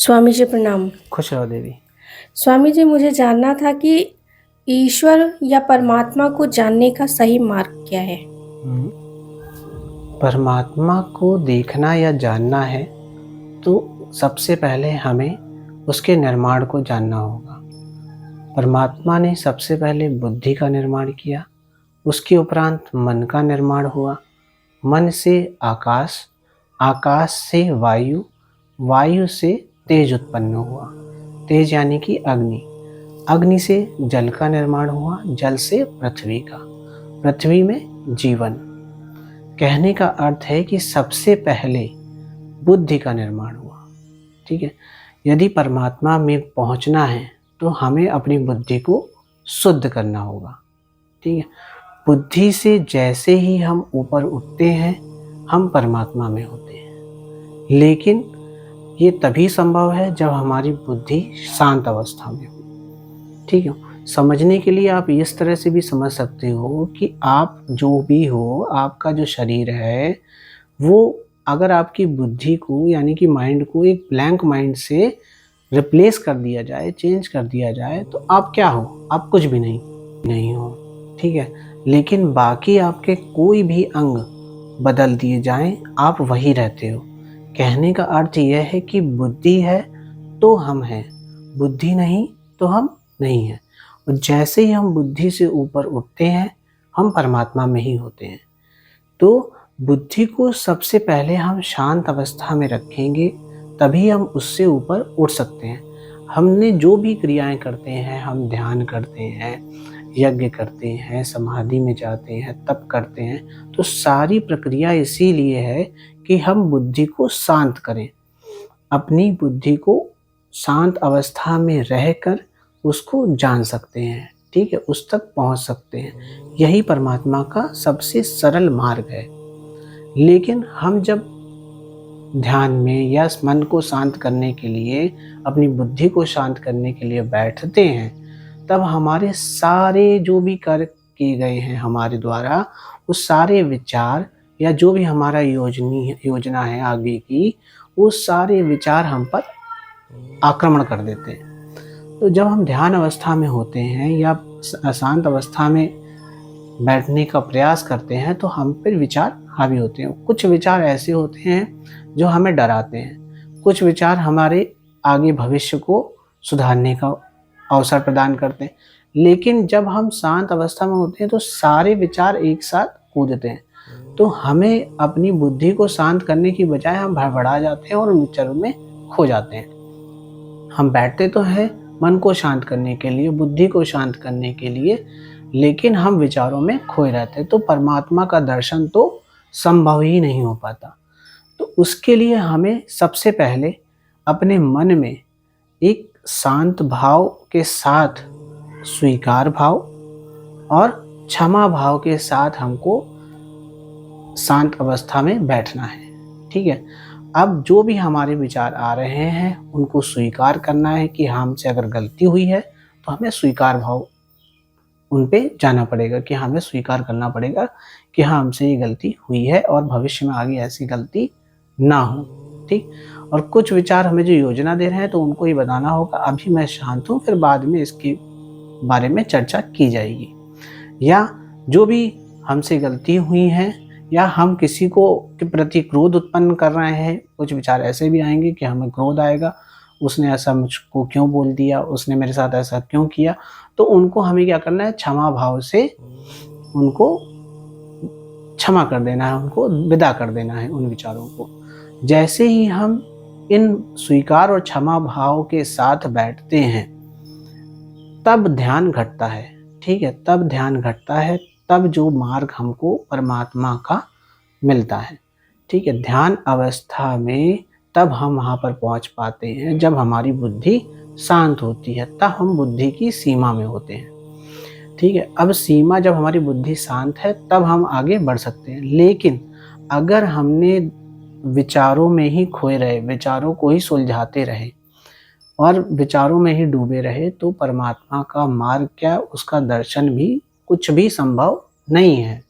स्वामी जी प्रणाम। खुश रहो देवी। स्वामी जी, मुझे जानना था कि ईश्वर या परमात्मा को जानने का सही मार्ग क्या है? परमात्मा को देखना या जानना है तो सबसे पहले हमें उसके निर्माण को जानना होगा। परमात्मा ने सबसे पहले बुद्धि का निर्माण किया, उसके उपरांत मन का निर्माण हुआ, मन से आकाश, आकाश से वायु, वायु से तेज उत्पन्न हुआ, तेज यानी कि अग्नि, अग्नि से जल का निर्माण हुआ, जल से पृथ्वी का, पृथ्वी में जीवन। कहने का अर्थ है कि सबसे पहले बुद्धि का निर्माण हुआ। ठीक है, यदि परमात्मा में पहुंचना है तो हमें अपनी बुद्धि को शुद्ध करना होगा। ठीक है, बुद्धि से जैसे ही हम ऊपर उठते हैं हम परमात्मा में होते हैं, लेकिन ये तभी संभव है जब हमारी बुद्धि शांत अवस्था में हो। ठीक है, समझने के लिए आप इस तरह से भी समझ सकते हो कि आप जो भी हो, आपका जो शरीर है वो अगर आपकी बुद्धि को यानी कि माइंड को एक ब्लैंक माइंड से रिप्लेस कर दिया जाए, चेंज कर दिया जाए, तो आप क्या हो? आप कुछ भी नहीं हो। ठीक है, लेकिन बाकी आपके कोई भी अंग बदल दिए जाएं, आप वही रहते हो। कहने का अर्थ यह है कि बुद्धि है तो हम हैं, बुद्धि नहीं तो हम नहीं हैं। और जैसे ही हम बुद्धि से ऊपर उठते हैं हम परमात्मा में ही होते हैं। तो बुद्धि को सबसे पहले हम शांत अवस्था में रखेंगे, तभी हम उससे ऊपर उठ सकते हैं। हमने जो भी क्रियाएं करते हैं, हम ध्यान करते हैं, यज्ञ करते हैं, समाधि में जाते हैं, तप करते हैं, तो सारी प्रक्रिया इसीलिए है कि हम बुद्धि को शांत करें, अपनी बुद्धि को शांत अवस्था में रहकर उसको जान सकते हैं। ठीक है, उस तक पहुंच सकते हैं। यही परमात्मा का सबसे सरल मार्ग है। लेकिन हम जब ध्यान में या मन को शांत करने के लिए, अपनी बुद्धि को शांत करने के लिए बैठते हैं, तब हमारे सारे जो भी कार्य किए गए हैं हमारे द्वारा, वो सारे विचार या जो भी हमारा योजना है आगे की, वो सारे विचार हम पर आक्रमण कर देते हैं। तो जब हम ध्यान अवस्था में होते हैं या अशांत अवस्था में बैठने का प्रयास करते हैं तो हम पर विचार हावी होते हैं। कुछ विचार ऐसे होते हैं जो हमें डराते हैं, कुछ विचार हमारे आगे भविष्य को सुधारने का अवसर प्रदान करते हैं। लेकिन जब हम शांत अवस्था में होते हैं तो सारे विचार एक साथ कूदते हैं। तो हमें अपनी बुद्धि को शांत करने की बजाय हम भड़बड़ा जाते हैं और उन विचारों में खो जाते हैं। हम बैठते तो हैं मन को शांत करने के लिए, बुद्धि को शांत करने के लिए, लेकिन हम विचारों में खोए रहते, तो परमात्मा का दर्शन तो संभव ही नहीं हो पाता। तो उसके लिए हमें सबसे पहले अपने मन में एक शांत भाव के साथ स्वीकार भाव और क्षमा भाव के साथ हमको शांत अवस्था में बैठना है। ठीक है, अब जो भी हमारे विचार आ रहे हैं उनको स्वीकार करना है कि हमसे अगर गलती हुई है तो हमें स्वीकार भाव उन पे जाना पड़ेगा, कि हमें स्वीकार करना पड़ेगा कि हाँ, हमसे ये गलती हुई है और भविष्य में आगे ऐसी गलती ना हो। ठीक, और कुछ विचार हमें जो योजना दे रहे हैं तो उनको ही बताना होगा अभी मैं शांत हूँ, फिर बाद में इसके बारे में चर्चा की जाएगी। या जो भी हमसे गलती हुई है या हम किसी को के प्रति क्रोध उत्पन्न कर रहे हैं, कुछ विचार ऐसे भी आएंगे कि हमें क्रोध आएगा, उसने ऐसा मुझको क्यों बोल दिया, उसने मेरे साथ ऐसा क्यों किया। तो उनको हमें क्या करना है? क्षमा भाव से उनको क्षमा कर देना है, उनको विदा कर देना है उन विचारों को। जैसे ही हम इन स्वीकार और क्षमा भाव के साथ बैठते हैं तब ध्यान घटता है। ठीक है, तब ध्यान घटता है, तब जो मार्ग हमको परमात्मा का मिलता है। ठीक है, ध्यान अवस्था में तब हम वहाँ पर पहुँच पाते हैं जब हमारी बुद्धि शांत होती है, तब हम बुद्धि की सीमा में होते हैं। ठीक है, अब सीमा जब हमारी बुद्धि शांत है तब हम आगे बढ़ सकते हैं। लेकिन अगर हमने विचारों में ही खोए रहे, विचारों को ही सुलझाते रहे और विचारों में ही डूबे रहे, तो परमात्मा का मार्ग क्या, उसका दर्शन भी कुछ भी संभव नहीं है।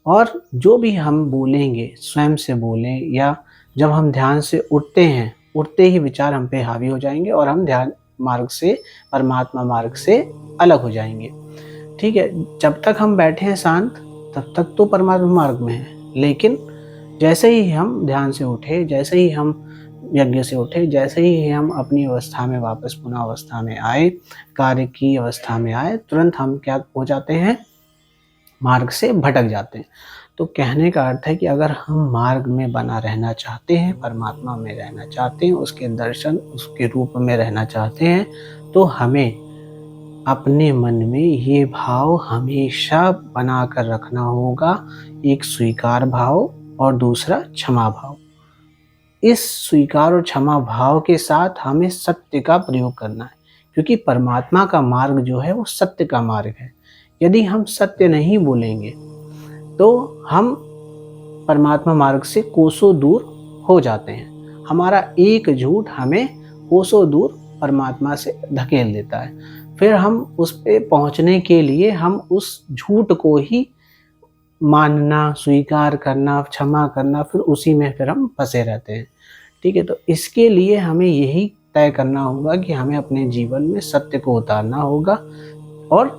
और जो भी हम बोलेंगे, स्वयं से बोलें या जब हम ध्यान से उठते हैं उठते ही विचार हम पे हावी हो जाएंगे और हम ध्यान मार्ग से, परमात्मा मार्ग से अलग हो जाएंगे। ठीक है, जब तक हम बैठे हैं शांत तब तक तो परमात्मा मार्ग में है, लेकिन जैसे ही हम ध्यान से उठे, जैसे ही हम यज्ञ से उठे, जैसे ही हम अपनी अवस्था में वापस पुनः अवस्था में आए, कार्य की अवस्था में आए, तुरंत हम क्या हो जाते हैं, मार्ग से भटक जाते हैं। तो कहने का अर्थ है कि अगर हम मार्ग में बना रहना चाहते हैं, परमात्मा में रहना चाहते हैं, उसके दर्शन, उसके रूप में रहना चाहते हैं, तो हमें अपने मन में ये भाव हमेशा बना कर रखना होगा, एक स्वीकार भाव और दूसरा क्षमा भाव। इस स्वीकार और क्षमा भाव के साथ हमें सत्य का प्रयोग करना है, क्योंकि परमात्मा का मार्ग जो है वो सत्य का मार्ग है। यदि हम सत्य नहीं बोलेंगे तो हम परमात्मा मार्ग से कोसों दूर हो जाते हैं। हमारा एक झूठ हमें कोसों दूर परमात्मा से धकेल देता है। फिर हम उस पे पहुंचने के लिए हम उस झूठ को ही मानना, स्वीकार करना, क्षमा करना, फिर उसी में फिर हम फंसे रहते हैं। ठीक है, तो इसके लिए हमें यही तय करना होगा कि हमें अपने जीवन में सत्य को उतारना होगा और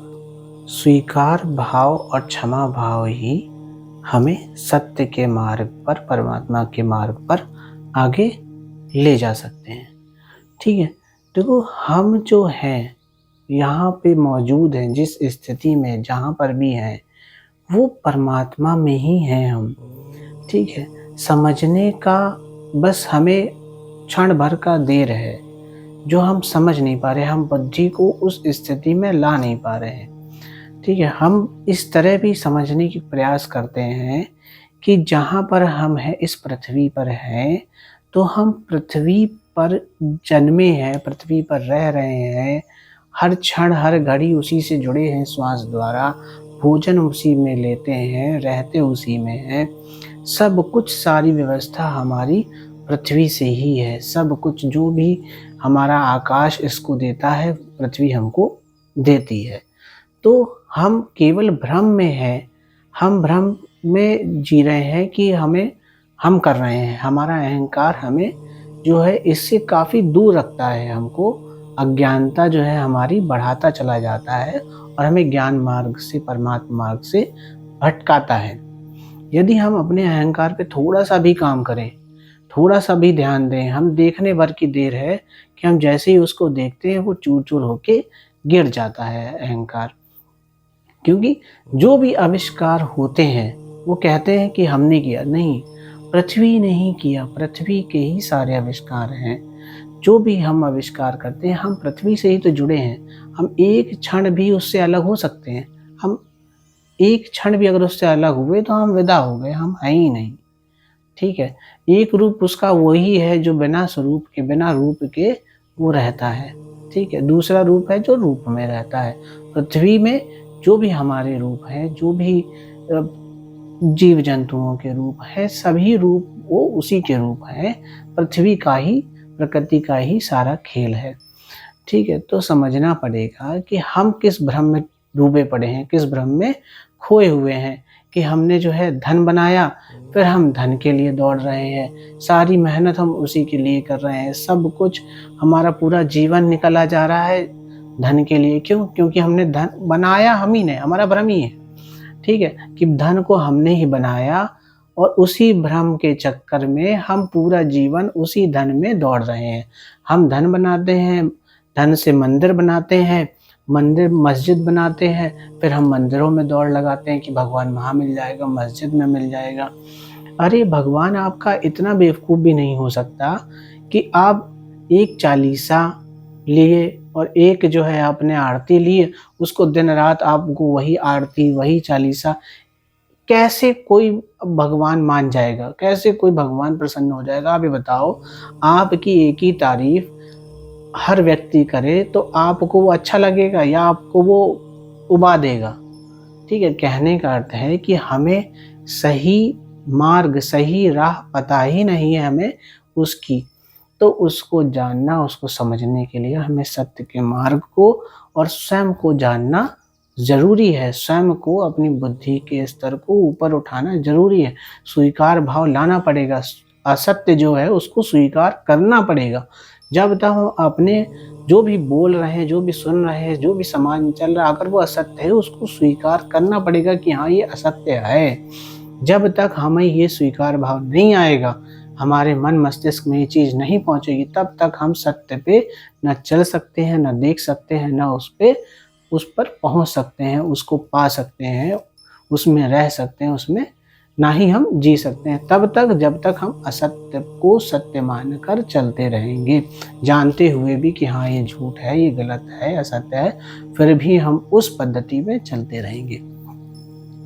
स्वीकार भाव और क्षमा भाव ही हमें सत्य के मार्ग पर, परमात्मा के मार्ग पर आगे ले जा सकते हैं। ठीक है, देखो हम जो हैं यहाँ पे मौजूद हैं, जिस स्थिति में जहाँ पर भी हैं वो परमात्मा में ही हैं हम। ठीक है, समझने का बस हमें क्षण भर का देर है, जो हम समझ नहीं पा रहे, हम बुद्धि को उस स्थिति में ला नहीं पा रहे हैं। ठीक है, हम इस तरह भी समझने की प्रयास करते हैं कि जहाँ पर हम हैं, इस पृथ्वी पर हैं, तो हम पृथ्वी पर जन्मे हैं, पृथ्वी पर रह रहे हैं, हर क्षण हर घड़ी उसी से जुड़े हैं, श्वास द्वारा भोजन उसी में लेते हैं, रहते उसी में हैं, सब कुछ, सारी व्यवस्था हमारी पृथ्वी से ही है। सब कुछ जो भी हमारा आकाश इसको देता है, पृथ्वी हमको देती है। तो हम केवल भ्रम में हैं, हम भ्रम में जी रहे हैं कि हम कर रहे हैं। हमारा अहंकार हमें जो है इससे काफ़ी दूर रखता है, हमको अज्ञानता जो है हमारी बढ़ाता चला जाता है और हमें ज्ञान मार्ग से, परमात्मा मार्ग से भटकाता है। यदि हम अपने अहंकार पे थोड़ा सा भी काम करें, थोड़ा सा भी ध्यान दें, हम देखने भर की देर है कि हम जैसे ही उसको देखते हैं वो चूर चूर होके गिर जाता है अहंकार। क्योंकि जो भी आविष्कार होते हैं वो कहते हैं कि हमने किया, नहीं, पृथ्वी ने ही किया, पृथ्वी के ही सारे आविष्कार हैं। जो भी हम आविष्कार करते हैं हम पृथ्वी से ही तो जुड़े हैं। हम एक क्षण भी उससे अलग हो सकते हैं, हम एक क्षण भी अगर उससे अलग हुए तो हम विदा हो गए, हम हैं ही नहीं। ठीक है, एक रूप उसका वही है जो बिना स्वरूप के, बिना रूप के वो रहता है। ठीक है, दूसरा रूप है जो रूप में रहता है। पृथ्वी में जो भी हमारे रूप हैं, जो भी जीव जंतुओं के रूप है, सभी रूप वो उसी के रूप हैं। पृथ्वी का ही, प्रकृति का ही सारा खेल है। ठीक है, तो समझना पड़ेगा कि हम किस भ्रम में डूबे पड़े हैं, किस भ्रम में खोए हुए हैं कि हमने जो है धन बनाया, फिर हम धन के लिए दौड़ रहे हैं, सारी मेहनत हम उसी के लिए कर रहे हैं, सब कुछ हमारा पूरा जीवन निकला जा रहा है धन के लिए। क्यों? क्योंकि हमने धन बनाया हम ही ने, हमारा भ्रम ही है। ठीक है, कि धन को हमने ही बनाया और उसी भ्रम के चक्कर में हम पूरा जीवन उसी धन में दौड़ रहे हैं। हम धन बनाते हैं, धन से मंदिर बनाते हैं, मंदिर मस्जिद बनाते हैं, फिर हम मंदिरों में दौड़ लगाते हैं कि भगवान वहाँ मिल जाएगा, मस्जिद में मिल जाएगा। अरे भगवान आपका इतना बेवकूफ़ भी नहीं हो सकता कि आप एक चालीसा लिए और एक जो है आपने आरती लिए, उसको दिन रात आपको वही आरती, वही चालीसा, कैसे कोई भगवान मान जाएगा? कैसे कोई भगवान प्रसन्न हो जाएगा? आप ये बताओ। आपकी एक ही तारीफ हर व्यक्ति करे तो आपको वो अच्छा लगेगा या आपको वो उबा देगा? ठीक है, कहने का अर्थ है कि हमें सही मार्ग, सही राह पता ही नहीं है हमें उसकी, तो उसको जानना, उसको समझने के लिए हमें सत्य के मार्ग को और स्वयं को जानना ज़रूरी है। स्वयं को, अपनी बुद्धि के स्तर को ऊपर उठाना ज़रूरी है। स्वीकार भाव लाना पड़ेगा असत्य जो है उसको स्वीकार करना पड़ेगा। जब तक हम अपने जो भी बोल रहे हैं, जो भी सुन रहे हैं, जो भी समाज में चल रहा है, अगर वो असत्य है उसको स्वीकार करना पड़ेगा कि हाँ ये असत्य है। जब तक हमें ये स्वीकार भाव नहीं आएगा, हमारे मन मस्तिष्क में ये चीज़ नहीं पहुँचेगी, तब तक हम सत्य पे न चल सकते हैं, न देख सकते हैं, न उस पर पहुँच सकते हैं, उसको पा सकते हैं, उसमें रह सकते हैं, उसमें ना ही हम जी सकते हैं। तब तक जब तक हम असत्य को सत्य मानकर चलते रहेंगे, जानते हुए भी कि हाँ ये झूठ है, ये गलत है, असत्य है, फिर भी हम उस पद्धति में चलते रहेंगे।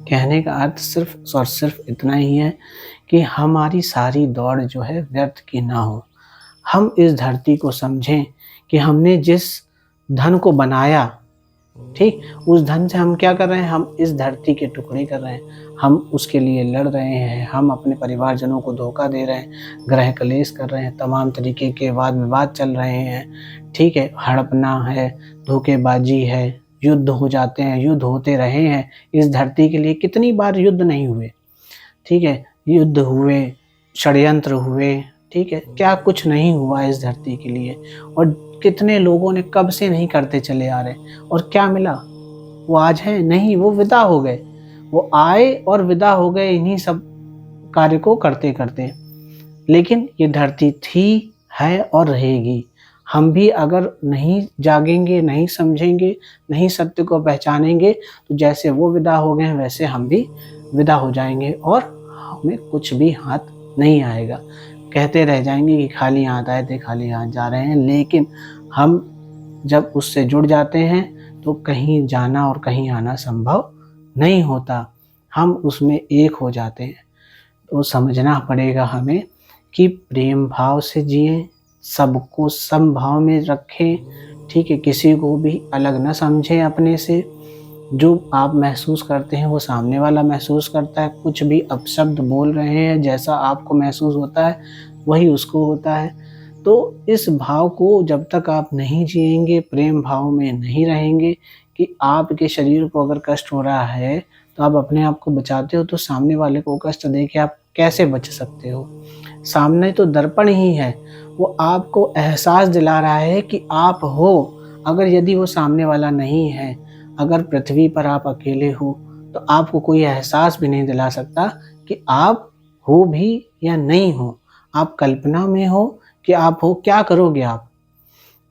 कहने का अर्थ सिर्फ और सिर्फ इतना ही है कि हमारी सारी दौड़ जो है व्यर्थ की ना हो। हम इस धरती को समझें कि हमने जिस धन को बनाया, ठीक, उस धन से हम क्या कर रहे हैं, हम इस धरती के टुकड़े कर रहे हैं, हम उसके लिए लड़ रहे हैं, हम अपने परिवारजनों को धोखा दे रहे हैं, गृह कलेश कर रहे हैं, तमाम तरीके के वाद विवाद चल रहे हैं, ठीक है, हड़पना है, धोखेबाजी है, युद्ध हो जाते हैं, युद्ध होते रहे हैं इस धरती के लिए। कितनी बार युद्ध नहीं हुए, ठीक है, युद्ध हुए, षड्यंत्र हुए, ठीक है, क्या कुछ नहीं हुआ इस धरती के लिए, और कितने लोगों ने कब से नहीं करते चले आ रहे, और क्या मिला, वो आज है नहीं, वो विदा हो गए, वो आए और विदा हो गए इन्हीं सब कार्य को करते करते। लेकिन ये धरती थी, है और रहेगी। हम भी अगर नहीं जागेंगे, नहीं समझेंगे, नहीं सत्य को पहचानेंगे, तो जैसे वो विदा हो गए वैसे हम भी विदा हो जाएंगे और हमें कुछ भी हाथ नहीं आएगा। कहते रह जाएंगे कि खाली हाथ आए थे, खाली हाथ जा रहे हैं। लेकिन हम जब उससे जुड़ जाते हैं तो कहीं जाना और कहीं आना संभव नहीं होता, हम उसमें एक हो जाते हैं। तो समझना पड़ेगा हमें कि प्रेम भाव से जिएं, सबको समभाव में रखें, ठीक है, किसी को भी अलग न समझें अपने से। जो आप महसूस करते हैं वो सामने वाला महसूस करता है, कुछ भी अपशब्द बोल रहे हैं, जैसा आपको महसूस होता है वही उसको होता है। तो इस भाव को जब तक आप नहीं जिएंगे, प्रेम भाव में नहीं रहेंगे कि आपके शरीर को अगर कष्ट हो रहा है तो आप अपने आप को बचाते हो, तो सामने वाले को कष्ट दे के आप कैसे बच सकते हो। सामने तो दर्पण ही है, वो आपको एहसास दिला रहा है कि आप हो। अगर यदि वो सामने वाला नहीं है, अगर पृथ्वी पर आप अकेले हो, तो आपको कोई एहसास भी नहीं दिला सकता कि आप हो भी या नहीं हो, आप कल्पना में हो कि आप हो, क्या करोगे आप,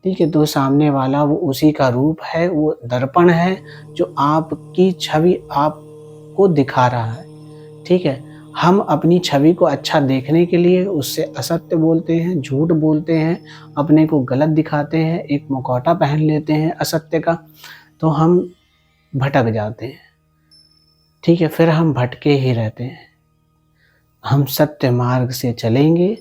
ठीक है। तो सामने वाला वो उसी का रूप है, वो दर्पण है जो आपकी छवि आपको दिखा रहा है, ठीक है। हम अपनी छवि को अच्छा देखने के लिए उससे असत्य बोलते हैं, झूठ बोलते हैं, अपने को गलत दिखाते हैं, एक मुखौटा पहन लेते हैं असत्य का, तो हम भटक जाते हैं, ठीक है। फिर हम भटके ही रहते हैं। हम सत्य मार्ग से चलेंगे,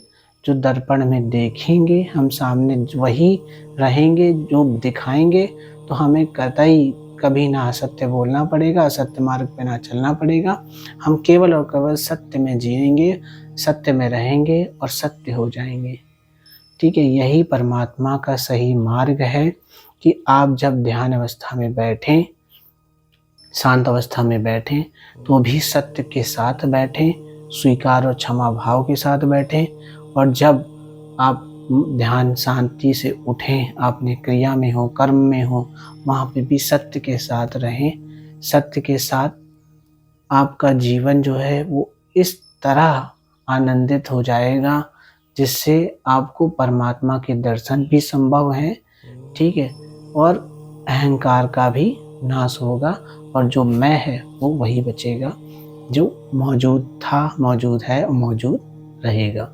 जो दर्पण में देखेंगे, हम सामने वही रहेंगे जो दिखाएंगे, तो हमें कतई कभी ना असत्य बोलना पड़ेगा, असत्य मार्ग पे ना चलना पड़ेगा। हम केवल और केवल सत्य में जिएंगे, सत्य में रहेंगे और सत्य हो जाएंगे, ठीक है। यही परमात्मा का सही मार्ग है कि आप जब ध्यान अवस्था में बैठें, शांत अवस्था में बैठें, तो भी सत्य के साथ बैठें, स्वीकार और क्षमा भाव के साथ बैठें। और जब आप ध्यान शांति से उठें, आपने क्रिया में हो, कर्म में हो, वहाँ पे भी सत्य के साथ रहें। सत्य के साथ आपका जीवन जो है वो इस तरह आनंदित हो जाएगा जिससे आपको परमात्मा के दर्शन भी संभव हैं, ठीक है, और अहंकार का भी नाश होगा, और जो मैं है वो वही बचेगा, जो मौजूद था, मौजूद है और मौजूद रहेगा।